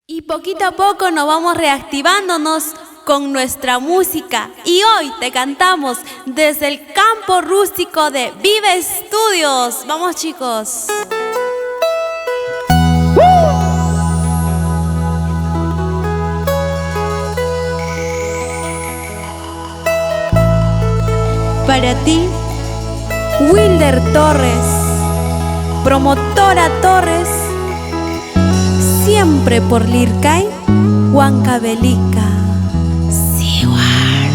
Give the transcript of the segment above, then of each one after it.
Y poquito a poco nos vamos reactivándonos con nuestra música. Y hoy te cantamos desde el campo rústico de Vive Studios. Vamos, chicos. Para ti, Wilder Torres, promotora Torres, siempre por Lircay, Huancavelica. Siwar.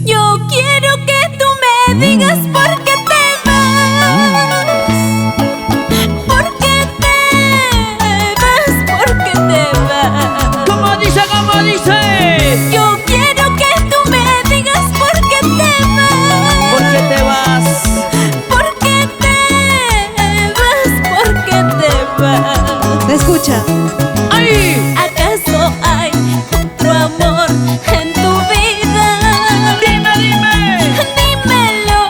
Yo quiero que tú me digas por qué te vas. ¿Por qué te vas? ¿Por qué te vas? ¿Cómo dice? ¿Cómo dice? Yo quiero que tú me digas por qué te vas. ¿Por qué te vas? ¿Por qué te vas? ¿Por qué te vas? Escucha. ¡Ay! ¿Acaso hay otro amor en tu vida? Dime, dime. Dímelo.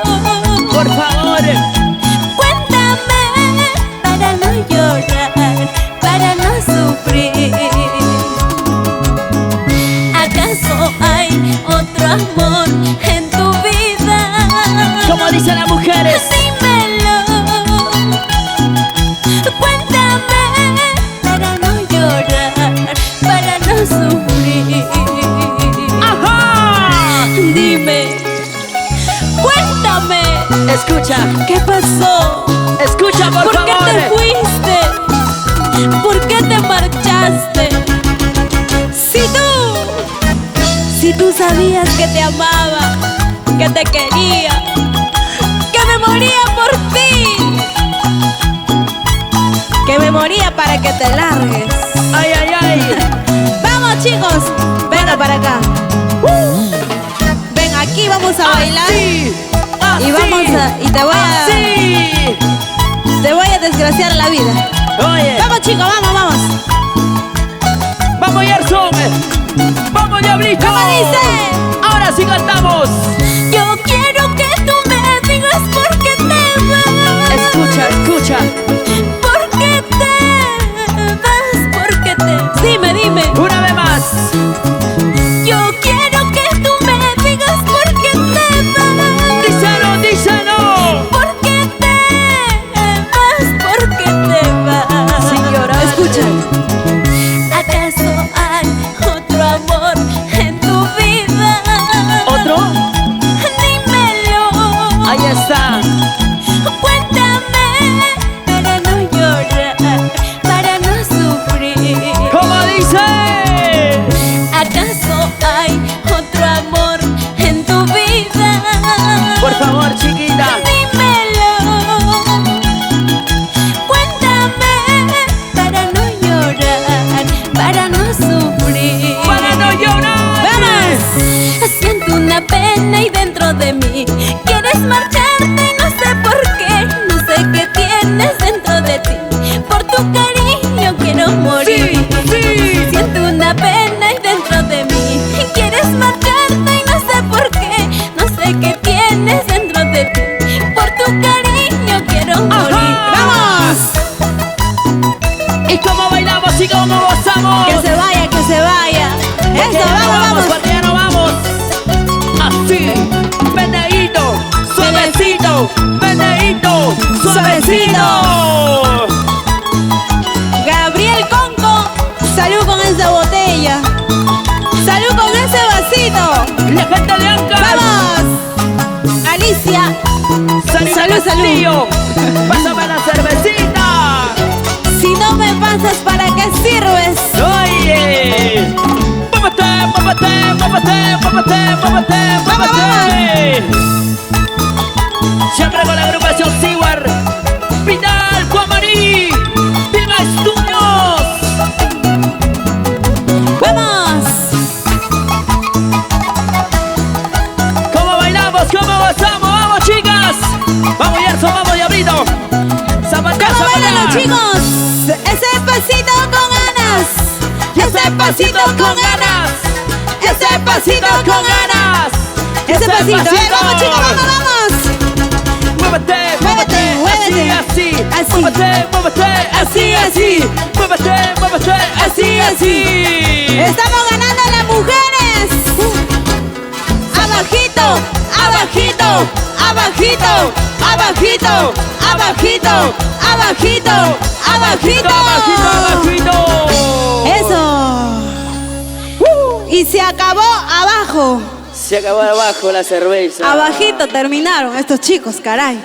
Por favor. Cuéntame para no llorar, para no sufrir. ¿Acaso hay otro amor en tu vida? ¿Cómo dicen las mujeres? Dímelo. Cuéntame para no llorar, para no sufrir. ¡Ajá! Dime, cuéntame, Escucha, ¿qué pasó? escucha, por ¿Por qué favor. te fuiste? ¿Por qué te marchaste? Si tú sabías que te amaba, que te quería, que me moría por ti, que me moría para que te largues. ¡Ay, ay, ay! Vamos, chicos. Venga para acá. Ven, aquí vamos a bailar. ¡Así! Y vamos a. Y te voy a. ¡Así! Te voy a desgraciar la vida. Oye, Vamos, chicos, vamos, vamos. vamos, Gerson. Vamos, Diablito. ¿Cómo dice? Ahora sí cantamos. Yo quiero que tú me digas por qué te vas. Escucha, escucha. ¿Por qué te vas? ¿Por qué te...? Dime, dime. Una vez más. Yo quiero que tú me digas por qué te vas. Díselo, díselo. ¿Por qué te vas? ¿Por qué te vas? Sin llorar. Escucha. ¿Acaso hay otro amor en tu vida? ¿Otro? Dímelo. Ahí está. Cuéntame para no llorar, para no sufrir. ¿Cómo dice? ¿Acaso hay otro amor en tu vida? Por favor, chiquita. Dímelo. Cuéntame para no llorar, para no sufrir. Para no llorar. ¡Vamos! Siento una pena y dentro de mí quieres marcharte y no sé por qué. No sé qué tienes dentro de ti. Por tu cariño quiero morir. Sí, sí. Siento una pena y dentro de mí quieres marcharte y no sé por qué. No sé qué tienes dentro de ti. Por tu cariño quiero morir. ¡Vamos! ¿Y cómo bailamos y cómo gozamos? Que se vaya, que se vaya. Porque Eso, ya no vamos, vamos. porque ya no vamos. Así, meneíto, suavecito, meneíto, suavecito. Gabriel Conco, salud con esa botella. Salud con ese vasito. La gente de Ancash. ¡Vamos! Alicia, Salud, salud, salud. Pásame la cervecita. si no me pasas, ¿para qué sirves? Oye. Móvete, móvete, móvete, móvete, móvete, móvete. Siempre con la agrupación Siwar. Vidal, Cuamarí. Viva Estudios. ¡Vamos! ¿Cómo bailamos? ¿Cómo gozamos? ¡Vamos, chicas! ¡Vamos, Gerson! ¡Vamos, Diablito! ¡Zapatá, ¿Cómo bailan los zapatá! chicos? Ese pasito con ganas. Ese pasito con ganas. Ese pasito con ganas. Ese pasito. Vamos, chicos, vamos, vamos. Muévete, muévete, Muévete, muévete. así, así, Así. muévete, muévete, así, así, muévete, muévete, así, sí. Estamos ganando las mujeres. Abajito, abajito, abajito, abajito, abajito, abajito, abajito. Abajito, abajito. Eso. Y se acabó abajo. Se acabó abajo la cerveza. Abajito terminaron estos chicos, caray.